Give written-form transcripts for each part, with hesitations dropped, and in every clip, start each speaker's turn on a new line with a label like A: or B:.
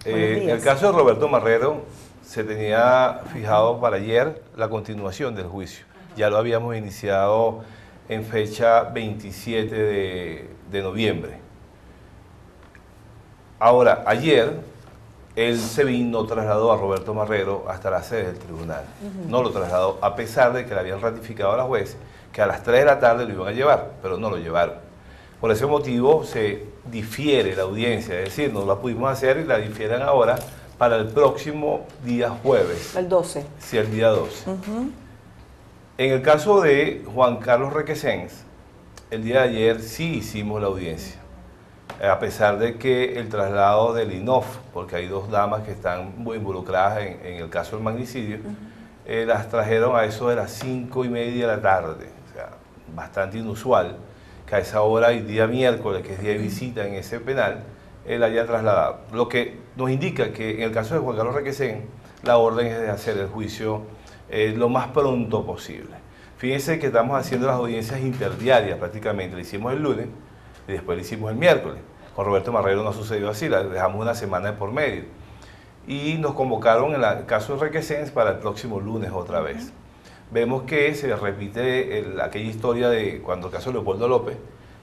A: En el caso de Roberto Marrero, se tenía fijado para ayer la continuación del juicio. Ya lo habíamos iniciado en fecha 27 de noviembre. Ahora, ayer, él trasladó a Roberto Marrero hasta la sede del tribunal. No lo trasladó, a pesar de que le habían ratificado a la juez que a las 3 de la tarde lo iban a llevar, pero no lo llevaron. Por ese motivo se difiere la audiencia, es decir, no la pudimos hacer y la difieren ahora para el próximo día jueves.
B: El 12.
A: Sí, el día 12. En el caso de Juan Carlos Requesens, el día de ayer sí hicimos la audiencia, a pesar de que el traslado del INOF, porque hay dos damas que están muy involucradas en el caso del magnicidio, las trajeron a eso de las 5:30 de la tarde, o sea, bastante inusual que a esa hora y día miércoles, que es día de visita en ese penal, él haya trasladado. Lo que nos indica que en el caso de Juan Carlos Requesens, la orden es de hacer el juicio lo más pronto posible. Fíjense que estamos haciendo las audiencias interdiarias prácticamente, lo hicimos el lunes y después lo hicimos el miércoles. Con Roberto Marrero no sucedió así, la dejamos una semana de por medio. Y nos convocaron en el caso de Requesens para el próximo lunes otra vez. Vemos que se repite aquella historia de cuando el caso de Leopoldo López,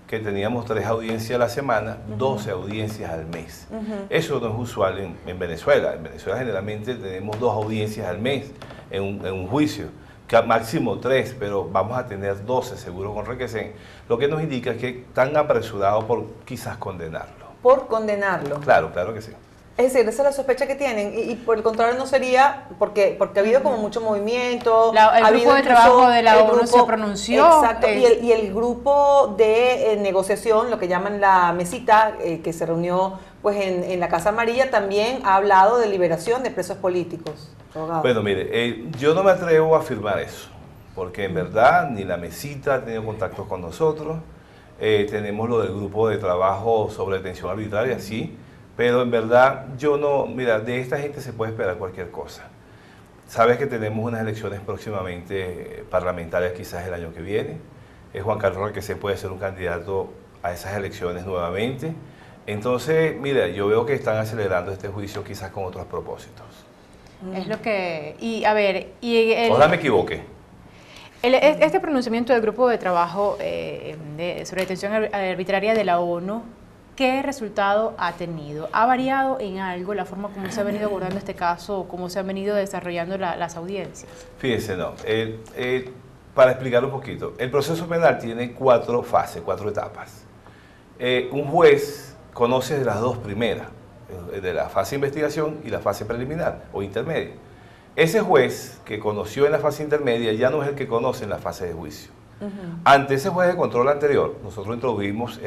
A: que teníamos 3 audiencias a la semana, 12 audiencias al mes. Eso no es usual en Venezuela. En Venezuela generalmente tenemos 2 audiencias al mes en un juicio, que máximo 3, pero vamos a tener 12 seguro con Requesens, lo que nos indica que están apresurados por quizás condenarlo.
B: Por condenarlo.
A: Claro, claro que sí.
B: Es decir, esa es la sospecha que tienen y por el contrario no sería, porque ha habido como mucho movimiento.
C: El grupo de trabajo de la ONU se pronunció.
B: Exacto, y el grupo de negociación, lo que llaman la mesita, que se reunió pues en la Casa Amarilla, también ha hablado de liberación de presos políticos. Abogado.
A: Bueno, mire, yo no me atrevo a afirmar eso, porque en verdad ni la mesita ha tenido contacto con nosotros. Tenemos lo del grupo de trabajo sobre detención arbitraria, sí. Pero en verdad, yo no, mira, de esta gente se puede esperar cualquier cosa. Sabes que tenemos unas elecciones próximamente parlamentarias, quizás el año que viene. Juan Carlos Requesens puede ser un candidato a esas elecciones nuevamente. Entonces, mira, yo veo que están acelerando este juicio quizás con otros propósitos.
C: Es lo que, y a ver,
A: ojalá me equivoque.
C: Este pronunciamiento del grupo de trabajo sobre detención arbitraria de la ONU, ¿qué resultado ha tenido? ¿Ha variado en algo la forma como se ha venido abordando este caso o cómo se han venido desarrollando las audiencias?
A: Fíjense, no. Para explicar un poquito, el proceso penal tiene 4 fases, 4 etapas. Un juez conoce de las 2 primeras, de la fase de investigación y la fase preliminar o intermedia. Ese juez que conoció en la fase intermedia ya no es el que conoce en la fase de juicio. Ante ese juez de control anterior, nosotros introdujimos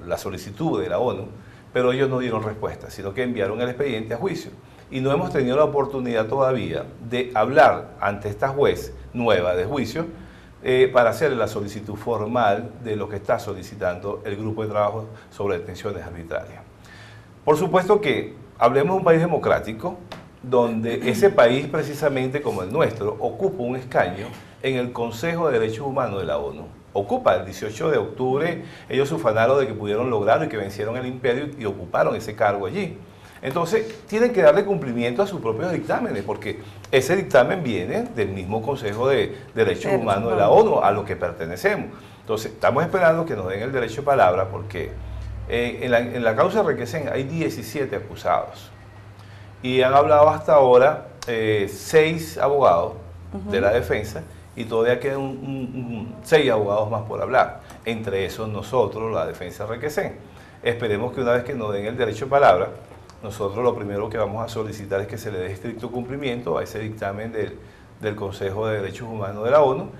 A: la solicitud de la ONU, pero ellos no dieron respuesta, sino que enviaron el expediente a juicio. Y no hemos tenido la oportunidad todavía de hablar ante esta juez nueva de juicio para hacerle la solicitud formal de lo que está solicitando el grupo de trabajo sobre detenciones arbitrarias. Por supuesto que hablemos de un país democrático, donde ese país, precisamente como el nuestro, ocupa un escaño en el Consejo de Derechos Humanos de la ONU. Ocupa el 18 de octubre, ellos se ufanaron de que pudieron lograrlo y que vencieron el imperio y ocuparon ese cargo allí. Entonces, tienen que darle cumplimiento a sus propios dictámenes, porque ese dictamen viene del mismo Consejo de Derechos Humanos de la ONU, a lo que pertenecemos. Entonces, estamos esperando que nos den el derecho de palabra, porque en la causa de Requesens hay 17 acusados. Y han hablado hasta ahora 6 abogados de la defensa, y todavía quedan 6 abogados más por hablar, entre esos nosotros, la defensa de Requesens. Esperemos que una vez que nos den el derecho de palabra, nosotros lo primero que vamos a solicitar es que se le dé estricto cumplimiento a ese dictamen del Consejo de Derechos Humanos de la ONU,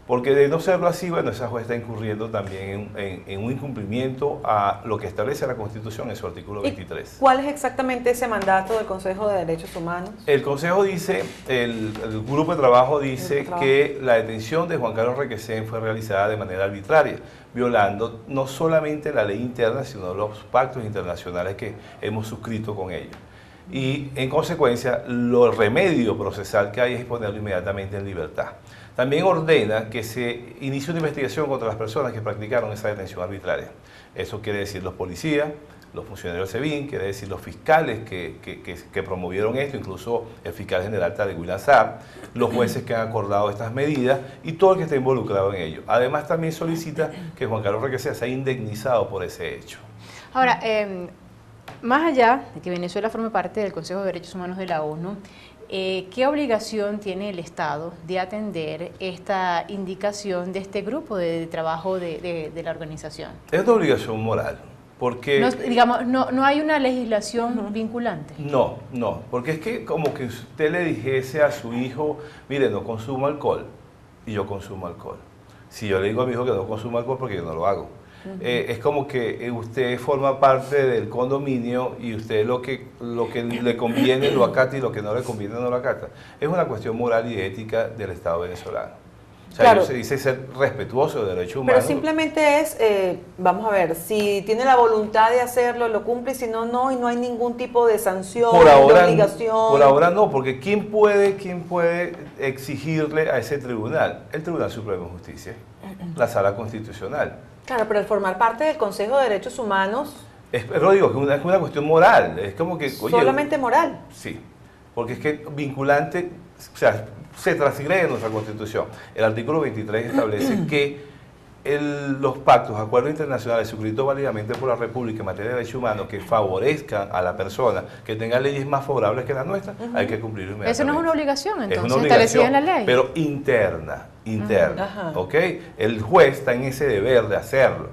A: porque de no serlo así, bueno, esa juez está incurriendo también en un incumplimiento a lo que establece la Constitución en su artículo 23.
B: ¿Cuál es exactamente ese mandato del Consejo de Derechos Humanos?
A: El Consejo dice, el grupo de trabajo dice que la detención de Juan Carlos Requesens fue realizada de manera arbitraria, violando no solamente la ley interna, sino los pactos internacionales que hemos suscrito con ellos. Y en consecuencia, el remedio procesal que hay es ponerlo inmediatamente en libertad. También ordena que se inicie una investigación contra las personas que practicaron esa detención arbitraria. Eso quiere decir los policías, los funcionarios del SEBIN, quiere decir los fiscales que promovieron esto, incluso el fiscal general Tarek William Saab, los jueces que han acordado estas medidas y todo el que esté involucrado en ello. Además, también solicita que Juan Carlos Requesens sea indemnizado por ese hecho.
C: Ahora, más allá de que Venezuela forme parte del Consejo de Derechos Humanos de la ONU, ¿qué obligación tiene el Estado de atender esta indicación de este grupo de trabajo de la organización?
A: Es una obligación moral, porque...
C: No hay una legislación vinculante.
A: No, porque es que como que usted le dijese a su hijo, mire, no consumo alcohol, y yo consumo alcohol. Si yo le digo a mi hijo que no consuma alcohol, porque yo no lo hago. Es como que usted forma parte del condominio y usted lo que le conviene lo acata y lo que no le conviene no lo acata. Es una cuestión moral y ética del Estado venezolano. O sea,
B: Claro.
A: se dice ser respetuoso de derechos humanos.
B: Pero simplemente es, vamos a ver, si tiene la voluntad de hacerlo, lo cumple, y si no, no, y no hay ningún tipo de sanción,
A: Por
B: de
A: ahora,
B: obligación.
A: por ahora no, porque ¿quién puede exigirle a ese tribunal? El Tribunal Supremo de Justicia, la Sala Constitucional.
B: Claro, pero al formar parte del Consejo de Derechos Humanos,
A: Pero digo, es una cuestión moral, es como que... oye,
B: solamente moral.
A: Sí, porque es que vinculante, o sea, se transgrede en nuestra Constitución. El artículo 23 establece que los pactos, acuerdos internacionales suscritos válidamente por la República en materia de derechos humanos que favorezcan a la persona, que tenga leyes más favorables que las nuestras, hay que cumplir inmediatamente.
C: Eso no es una obligación, entonces,
A: es una
C: establecida
A: obligación,
C: en la ley.
A: pero interna,
B: Ajá.
A: ¿ok? El juez está en ese deber de hacerlo,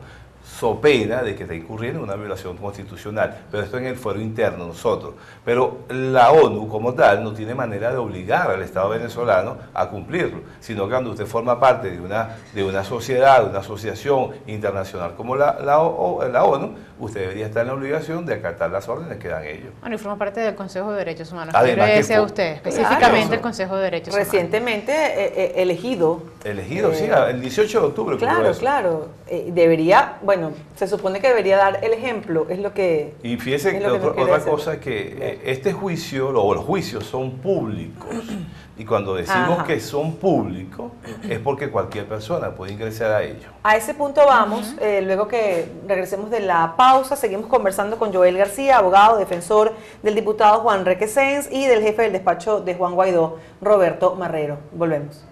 A: so pena de que está incurriendo en una violación constitucional, pero esto en el fuero interno nosotros. Pero la ONU como tal no tiene manera de obligar al Estado venezolano a cumplirlo, sino que cuando usted forma parte de una sociedad, de una asociación internacional como la ONU, usted debería estar en la obligación de acatar las órdenes que dan ellos.
C: Bueno, y forma parte del Consejo de Derechos Humanos.
A: Además
C: ¿Qué
A: que
C: desea
A: fue-
C: usted? Específicamente
A: Claro.
C: el Consejo de Derechos Humanos.
B: Recientemente elegido.
A: Elegido, sí, el 18 de octubre. ocurrió
B: Claro,
A: eso.
B: claro. Debería, bueno, se supone que debería dar el ejemplo, es lo que...
A: Y fíjese
B: es
A: que
B: lo que nos quiere
A: otra
B: decir.
A: cosa es que este juicio, o los juicios son públicos. Y cuando decimos
B: Ajá.
A: que son públicos, es porque cualquier persona puede ingresar a ellos.
B: A ese punto vamos, luego que regresemos de la pausa, seguimos conversando con Joel García, abogado, defensor del diputado Juan Requesens y del jefe del despacho de Juan Guaidó, Roberto Marrero. Volvemos.